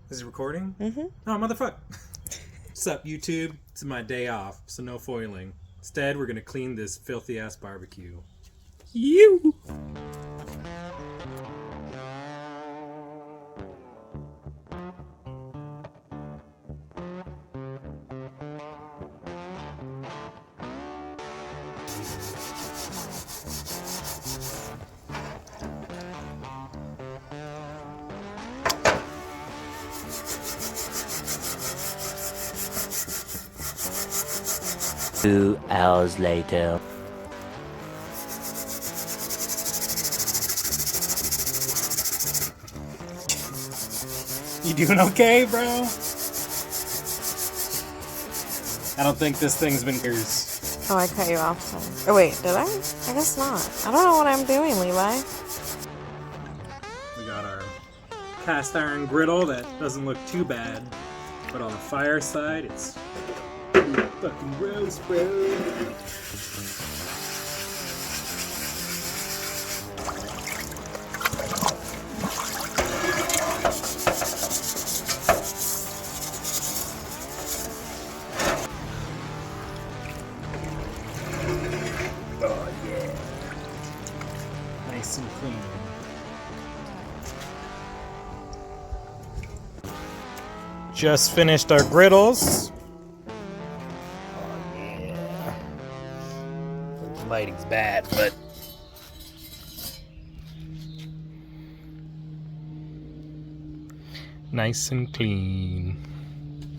Is it recording? Mm-hmm. Oh, motherfucker. What's up, YouTube? It's my day off, so no foiling. Instead, we're gonna clean this filthy-ass barbecue. You! Two hours later. You doing okay, bro? I don't think this thing's been yours. Oh, I cut you off. Sorry. Oh, wait, did I? I guess not. I don't know what I'm doing, Levi. We got our cast iron griddle that doesn't look too bad, but on the fire side, it's fucking gross, bro. Oh yeah. Nice and clean. Just finished our griddles. Oh yeah. The lighting's bad, but nice and clean.